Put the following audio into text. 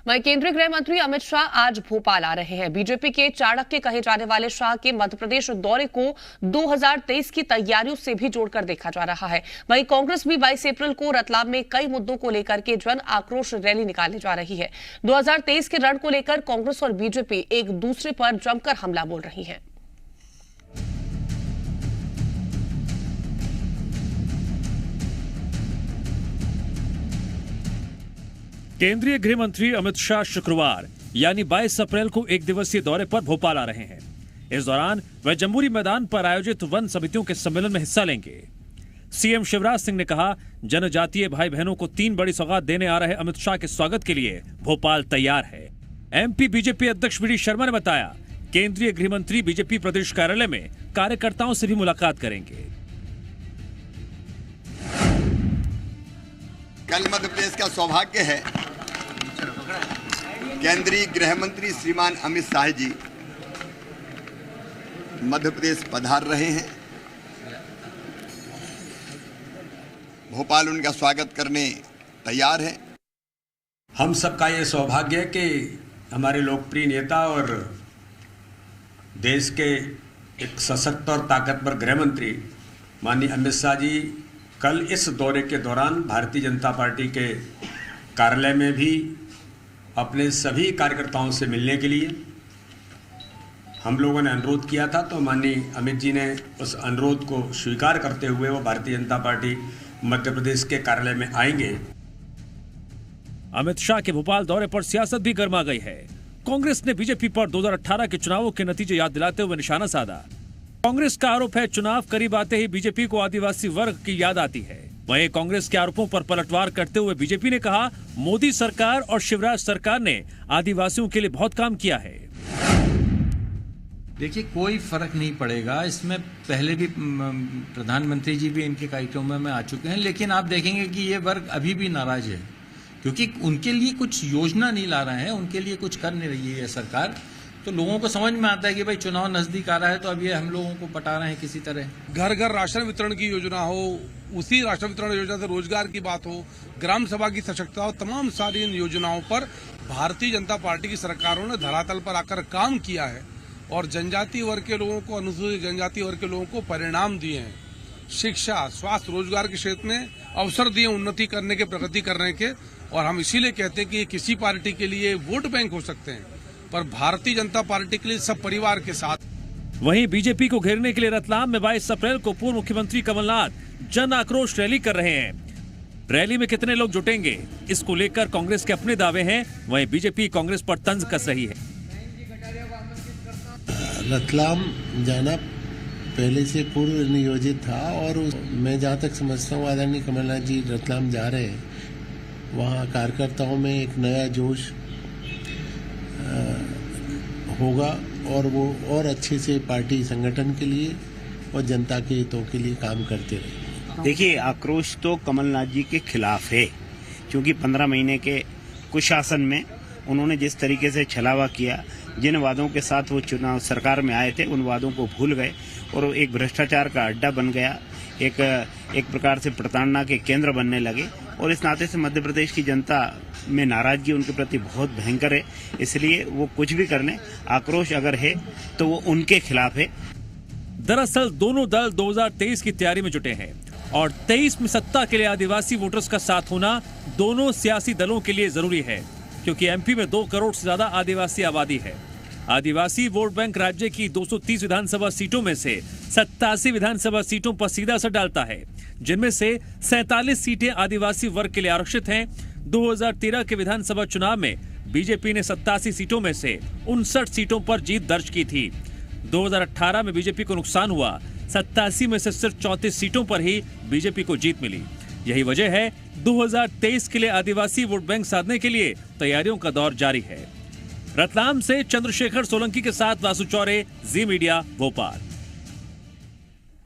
वहीं केंद्रीय गृह मंत्री अमित शाह आज भोपाल आ रहे हैं। बीजेपी के चाणक्य कहे जाने वाले शाह के मध्य प्रदेश दौरे को 2023 की तैयारियों से भी जोड़कर देखा जा रहा है। वहीं कांग्रेस भी 22 अप्रैल को रतलाम में कई मुद्दों को लेकर के जन आक्रोश रैली निकालने जा रही है। 2023 के रण को लेकर कांग्रेस और बीजेपी एक दूसरे पर जमकर हमला बोल रही है। केंद्रीय गृह मंत्री अमित शाह शुक्रवार यानी 22 अप्रैल को एक दिवसीय दौरे पर भोपाल आ रहे हैं। इस दौरान वह जम्बूरी मैदान पर आयोजित वन समितियों के सम्मेलन में हिस्सा लेंगे। सीएम शिवराज सिंह ने कहा, जनजातीय भाई बहनों को 3 बड़ी सौगात देने आ रहे अमित शाह के स्वागत के लिए भोपाल तैयार है। एमपी बीजेपी अध्यक्ष वी डी शर्मा ने बताया, केंद्रीय गृह मंत्री बीजेपी प्रदेश कार्यालय में कार्यकर्ताओं से भी मुलाकात करेंगे। कल मध्य प्रदेश का सौभाग्य है, केंद्रीय गृह मंत्री श्रीमान अमित शाह जी मध्य प्रदेश पधार रहे हैं। भोपाल उनका स्वागत करने तैयार है। हम सबका ये सौभाग्य है कि हमारे लोकप्रिय नेता और देश के एक सशक्त और ताकतवर गृह मंत्री माननीय अमित शाह जी कल इस दौरे के दौरान भारतीय जनता पार्टी के कार्यालय में भी अपने सभी कार्यकर्ताओं से मिलने के लिए हम लोगों ने अनुरोध किया था, तो माननीय अमित जी ने उस अनुरोध को स्वीकार करते हुए वो भारतीय जनता पार्टी मध्य प्रदेश के कार्यालय में आएंगे। अमित शाह के भोपाल दौरे पर सियासत भी गर्मा गई है। कांग्रेस ने बीजेपी पर 2018 के चुनावों के नतीजे याद दिलाते हुए निशाना साधा। कांग्रेस का आरोप है, चुनाव करीब आते ही बीजेपी को आदिवासी वर्ग की याद आती है। वहीं कांग्रेस के आरोपों पर पलटवार करते हुए बीजेपी ने कहा, मोदी सरकार और शिवराज सरकार ने आदिवासियों के लिए बहुत काम किया है। देखिए, कोई फर्क नहीं पड़ेगा इसमें। पहले भी प्रधानमंत्री जी भी इनके कार्यक्रमों में आ चुके हैं, लेकिन आप देखेंगे कि ये वर्ग अभी भी नाराज है, क्योंकि उनके लिए कुछ योजना नहीं ला रहे हैं, उनके लिए कुछ कर नहीं रही है सरकार। तो लोगों को समझ में आता है कि भाई चुनाव नजदीक आ रहा है, तो अब ये हम लोगों को पटा रहे हैं किसी तरह। घर घर राशन वितरण की योजना हो, उसी राशन वितरण योजना से रोजगार की बात हो, ग्राम सभा की सशक्तता हो, तमाम सारी इन योजनाओं पर भारतीय जनता पार्टी की सरकारों ने धरातल पर आकर काम किया है और जनजातीय वर्ग के लोगों को, अनुसूचित जनजातीय वर्ग के लोगों को परिणाम दिए हैं। शिक्षा, स्वास्थ्य, रोजगार के क्षेत्र में अवसर दिए उन्नति करने के, प्रगति करने के। और हम इसीलिए कहते हैं कि ये किसी पार्टी के लिए वोट बैंक हो सकते हैं, पर भारतीय जनता पार्टी के लिए सब परिवार के साथ। वहीं बीजेपी को घेरने के लिए रतलाम में 22 अप्रैल को पूर्व मुख्यमंत्री कमलनाथ जन आक्रोश रैली कर रहे हैं। रैली में कितने लोग जुटेंगे, इसको लेकर कांग्रेस के अपने दावे हैं। वहीं बीजेपी कांग्रेस पर तंज कस रही है। रतलाम जाना पहले से पूर्व नियोजित था और मैं जहाँ तक समझता हूँ आदरणीय कमलनाथ जी रतलाम जा रहे हैं। वहाँ कार्यकर्ताओं में एक नया जोश होगा और वो और अच्छे से पार्टी संगठन के लिए और जनता के हितों के लिए काम करते रहेंगे। देखिए, आक्रोश तो कमलनाथ जी के खिलाफ है, क्योंकि 15 महीने के कुशासन में उन्होंने जिस तरीके से छलावा किया, जिन वादों के साथ वो चुनाव सरकार में आए थे उन वादों को भूल गए और एक भ्रष्टाचार का अड्डा बन गया, एक प्रकार से प्रताड़ना के केंद्र बनने लगे। और इस नाते से मध्य प्रदेश की जनता में नाराजगी उनके प्रति बहुत भयंकर है, इसलिए वो कुछ भी कर लें, आक्रोश अगर है तो वो उनके खिलाफ है। दरअसल दोनों दल 2023 की तैयारी में जुटे हैं और 23 में सत्ता के लिए आदिवासी वोटर्स का साथ होना दोनों सियासी दलों के लिए जरूरी है, क्योंकि एमपी में 2 करोड़ से ज्यादा आदिवासी आबादी है। आदिवासी वोट बैंक राज्य की 230 विधानसभा सीटों में से 87 विधानसभा सीटों पर सीधा असर डालता है, जिनमें से 47 सीटें आदिवासी वर्ग के लिए आरक्षित हैं। 2013 के विधानसभा चुनाव में बीजेपी ने 87 सीटों में से 59 सीटों पर जीत दर्ज की थी। 2018 में बीजेपी को नुकसान हुआ, 87 में से सिर्फ 34 सीटों पर ही बीजेपी को जीत मिली। यही वजह है 2023 के लिए आदिवासी वोट बैंक साधने के लिए तैयारियों का दौर जारी है। रतलाम से चंद्रशेखर सोलंकी के साथ वासु चौरे, जी मीडिया, भोपाल।